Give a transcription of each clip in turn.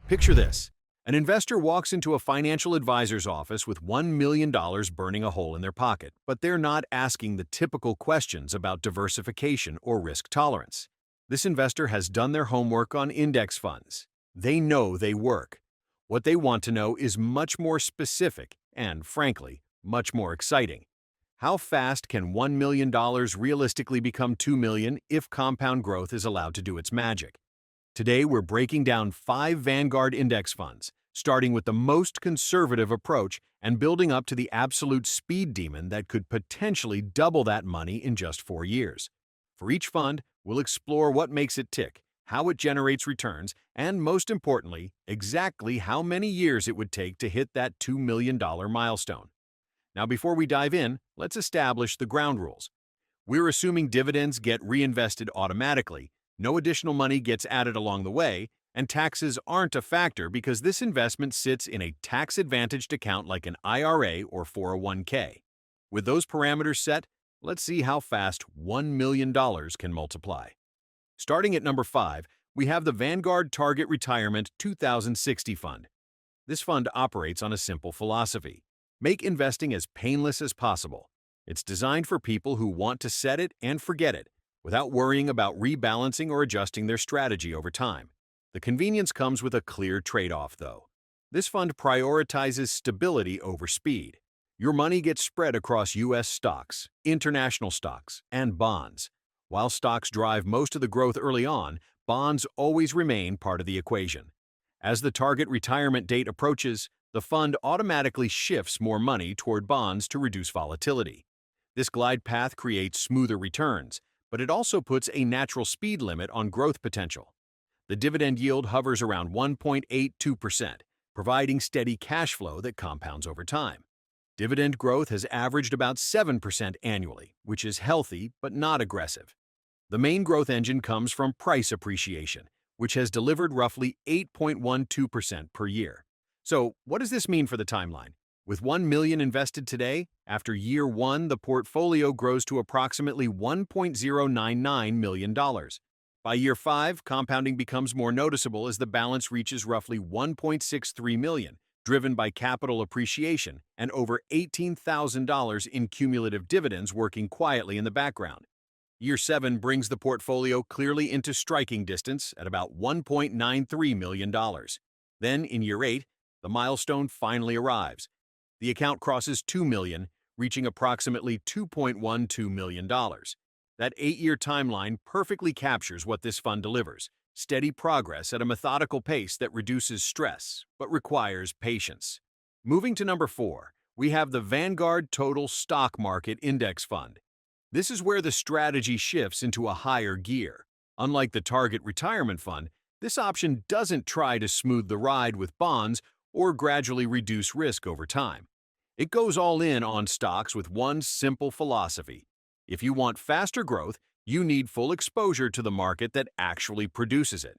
Picture this. An investor walks into a financial advisor's office with $1 million burning a hole in their pocket, but they're not asking the typical questions about diversification or risk tolerance. This investor has done their homework on index funds. They know they work. What they want to know is much more specific and, frankly, much more exciting. How fast can $1 million realistically become $2 million if compound growth is allowed to do its magic? Today, we're breaking down 5 Vanguard index funds, starting with the most conservative approach and building up to the absolute speed demon that could potentially double that money in just 4 years. For each fund, we'll explore what makes it tick, how it generates returns, and most importantly, exactly how many years it would take to hit that $2 million milestone. Now, before we dive in, let's establish the ground rules. We're assuming dividends get reinvested automatically, no additional money gets added along the way, and taxes aren't a factor because this investment sits in a tax-advantaged account like an IRA or 401k. With those parameters set, let's see how fast $1 million can multiply. Starting at number 5, we have the Vanguard Target Retirement 2060 Fund. This fund operates on a simple philosophy. Make investing as painless as possible. It's designed for people who want to set it and forget it, without worrying about rebalancing or adjusting their strategy over time. The convenience comes with a clear trade-off, though. This fund prioritizes stability over speed. Your money gets spread across U.S. stocks, international stocks, and bonds. While stocks drive most of the growth early on, bonds always remain part of the equation. As the target retirement date approaches, the fund automatically shifts more money toward bonds to reduce volatility. This glide path creates smoother returns, but it also puts a natural speed limit on growth potential. The dividend yield hovers around 1.82%, providing steady cash flow that compounds over time. Dividend growth has averaged about 7% annually, which is healthy but not aggressive. The main growth engine comes from price appreciation, which has delivered roughly 8.12% per year. So, what does this mean for the timeline? With $1 million invested today, after year 1, the portfolio grows to approximately $1.099 million. By year 5, compounding becomes more noticeable as the balance reaches roughly $1.63 million, driven by capital appreciation and over $18,000 in cumulative dividends working quietly in the background. Year 7 brings the portfolio clearly into striking distance at about $1.93 million. Then, in year 8, the milestone finally arrives. The account crosses $2 million, reaching approximately $2.12 million. That 8-year timeline perfectly captures what this fund delivers: steady progress at a methodical pace that reduces stress, but requires patience. Moving to number 4, we have the Vanguard Total Stock Market Index Fund. This is where the strategy shifts into a higher gear. Unlike the Target Retirement Fund, this option doesn't try to smooth the ride with bonds or gradually reduce risk over time. It goes all in on stocks with one simple philosophy. If you want faster growth, you need full exposure to the market that actually produces it.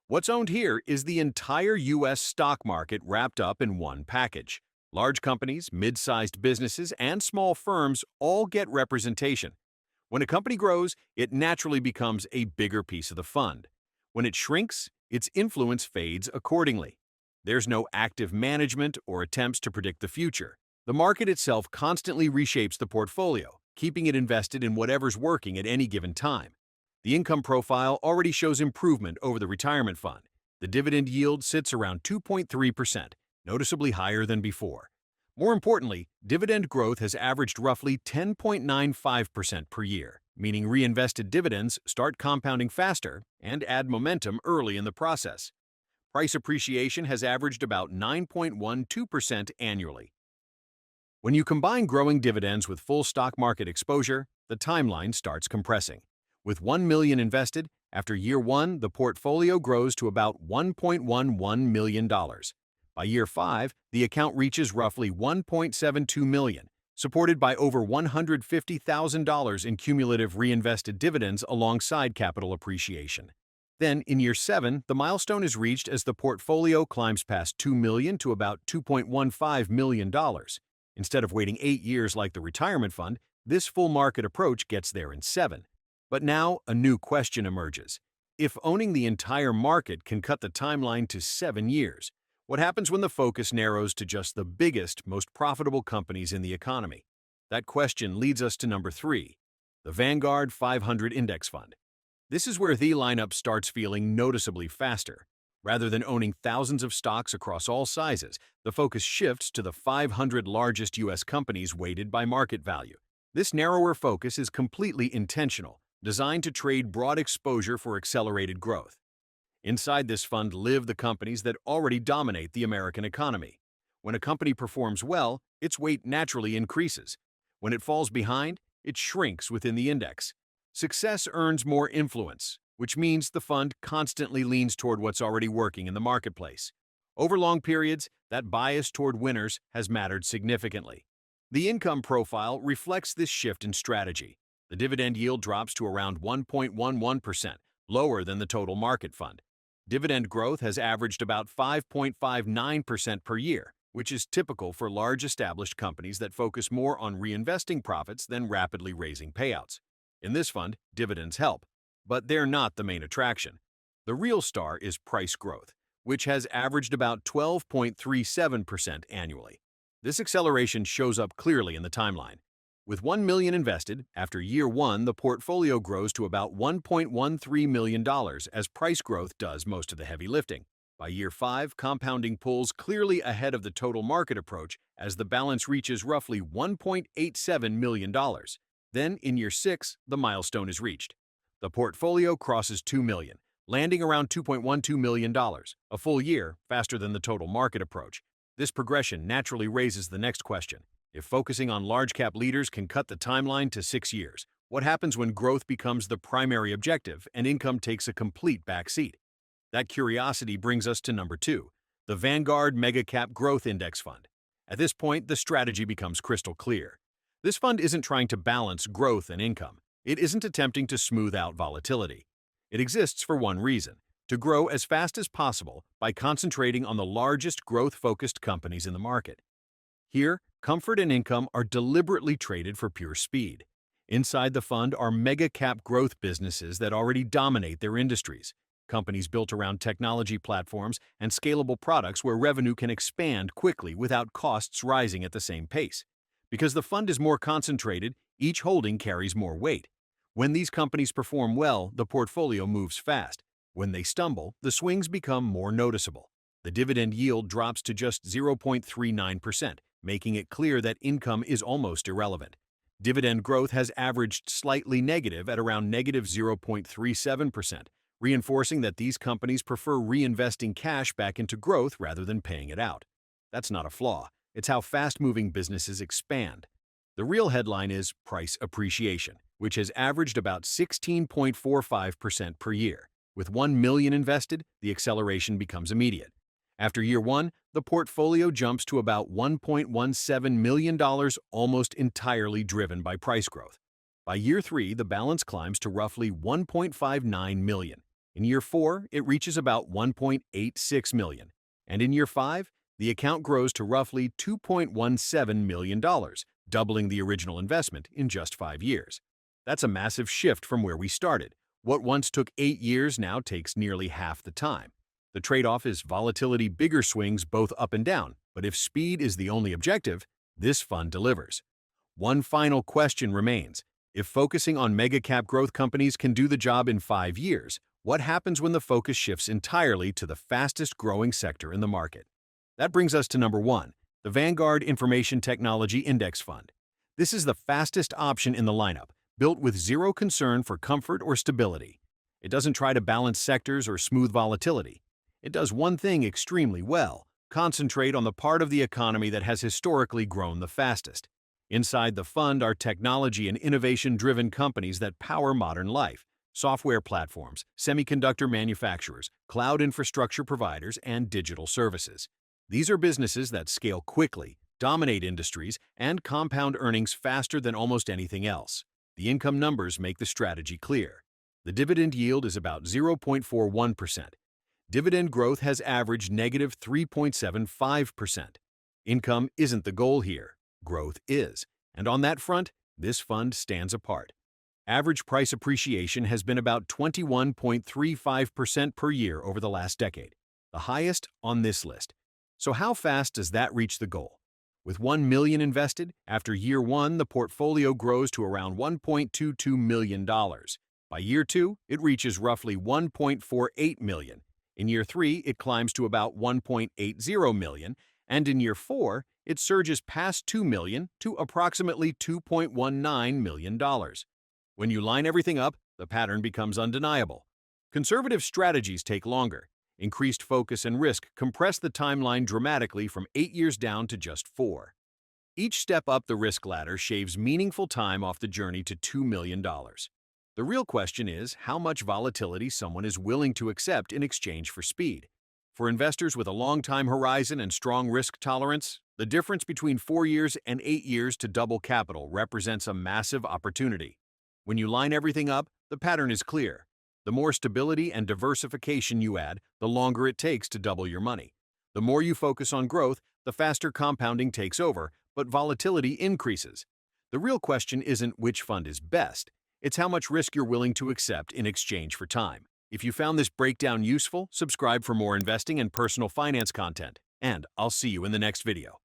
What's owned here is the entire U.S. stock market wrapped up in one package. Large companies, mid-sized businesses, and small firms all get representation. When a company grows, it naturally becomes a bigger piece of the fund. When it shrinks, its influence fades accordingly. There's no active management or attempts to predict the future. The market itself constantly reshapes the portfolio, keeping it invested in whatever's working at any given time. The income profile already shows improvement over the retirement fund. The dividend yield sits around 2.3%, noticeably higher than before. More importantly, dividend growth has averaged roughly 10.95% per year, meaning reinvested dividends start compounding faster and add momentum early in the process. Price appreciation has averaged about 9.12% annually. When you combine growing dividends with full stock market exposure, the timeline starts compressing. With $1 million invested, after year 1, the portfolio grows to about $1.11 million. By year 5, the account reaches roughly $1.72 million, supported by over $150,000 in cumulative reinvested dividends alongside capital appreciation. Then, in year 7, the milestone is reached as the portfolio climbs past $2 million to about $2.15 million. Instead of waiting 8 years like the retirement fund, this full market approach gets there in 7. But now, a new question emerges. If owning the entire market can cut the timeline to 7 years, what happens when the focus narrows to just the biggest, most profitable companies in the economy? That question leads us to number 3, the Vanguard 500 Index Fund. This is where the lineup starts feeling noticeably faster. Rather than owning thousands of stocks across all sizes, the focus shifts to the 500 largest U.S. companies weighted by market value. This narrower focus is completely intentional, designed to trade broad exposure for accelerated growth. Inside this fund live the companies that already dominate the American economy. When a company performs well, its weight naturally increases. When it falls behind, it shrinks within the index. Success earns more influence, which means the fund constantly leans toward what's already working in the marketplace. Over long periods, that bias toward winners has mattered significantly. The income profile reflects this shift in strategy. The dividend yield drops to around 1.11%, lower than the total market fund. Dividend growth has averaged about 5.59% per year, which is typical for large established companies that focus more on reinvesting profits than rapidly raising payouts. In this fund, dividends help, but they're not the main attraction. The real star is price growth, which has averaged about 12.37% annually. This acceleration shows up clearly in the timeline. With $1 million invested, after year 1, the portfolio grows to about $1.13 million as price growth does most of the heavy lifting. By year 5, compounding pulls clearly ahead of the total market approach as the balance reaches roughly $1.87 million. Then, in year 6, the milestone is reached. The portfolio crosses $2 million, landing around $2.12 million, a full year faster than the total market approach. This progression naturally raises the next question. If focusing on large-cap leaders can cut the timeline to 6 years, what happens when growth becomes the primary objective and income takes a complete backseat? That curiosity brings us to number 2, the Vanguard Mega Cap Growth Index Fund. At this point, the strategy becomes crystal clear. This fund isn't trying to balance growth and income. It isn't attempting to smooth out volatility. It exists for one reason: to grow as fast as possible by concentrating on the largest growth-focused companies in the market. Here, comfort and income are deliberately traded for pure speed. Inside the fund are mega-cap growth businesses that already dominate their industries, companies built around technology platforms and scalable products where revenue can expand quickly without costs rising at the same pace. Because the fund is more concentrated, each holding carries more weight. When these companies perform well, the portfolio moves fast. When they stumble, the swings become more noticeable. The dividend yield drops to just 0.39%, making it clear that income is almost irrelevant. Dividend growth has averaged slightly negative at around negative 0.37%, reinforcing that these companies prefer reinvesting cash back into growth rather than paying it out. That's not a flaw. It's how fast-moving businesses expand. The real headline is price appreciation, which has averaged about 16.45% per year. With $1 million invested, the acceleration becomes immediate. After year 1, the portfolio jumps to about $1.17 million, almost entirely driven by price growth. By year 3, the balance climbs to roughly $1.59 million. In year 4, it reaches about $1.86 million. And in year 5, the account grows to roughly $2.17 million, doubling the original investment in just 5 years. That's a massive shift from where we started. What once took 8 years now takes nearly half the time. The trade-off is volatility, bigger swings both up and down, but if speed is the only objective, this fund delivers. One final question remains. If focusing on mega-cap growth companies can do the job in 5 years, what happens when the focus shifts entirely to the fastest-growing sector in the market? That brings us to number 1, the Vanguard Information Technology Index Fund. This is the fastest option in the lineup, built with zero concern for comfort or stability. It doesn't try to balance sectors or smooth volatility. It does one thing extremely well: concentrate on the part of the economy that has historically grown the fastest. Inside the fund are technology and innovation-driven companies that power modern life: software platforms, semiconductor manufacturers, cloud infrastructure providers, and digital services. These are businesses that scale quickly, dominate industries, and compound earnings faster than almost anything else. The income numbers make the strategy clear. The dividend yield is about 0.41%. Dividend growth has averaged negative 3.75%. Income isn't the goal here. Growth is. And on that front, this fund stands apart. Average price appreciation has been about 21.35% per year over the last decade, the highest on this list. So how fast does that reach the goal? With $1 million invested, after year one, the portfolio grows to around $1.22 million. By year two, it reaches roughly $1.48 million. In year three, it climbs to about $1.80 million, and in year four, it surges past $2 million to approximately $2.19 million. When you line everything up, the pattern becomes undeniable. Conservative strategies take longer. Increased focus and risk compress the timeline dramatically from 8 years down to just 4. Each step up the risk ladder shaves meaningful time off the journey to $2 million. The real question is how much volatility someone is willing to accept in exchange for speed. For investors with a long time horizon and strong risk tolerance, the difference between 4 years and 8 years to double capital represents a massive opportunity. When you line everything up, the pattern is clear. The more stability and diversification you add, the longer it takes to double your money. The more you focus on growth, the faster compounding takes over, but volatility increases. The real question isn't which fund is best, it's how much risk you're willing to accept in exchange for time. If you found this breakdown useful, subscribe for more investing and personal finance content, and I'll see you in the next video.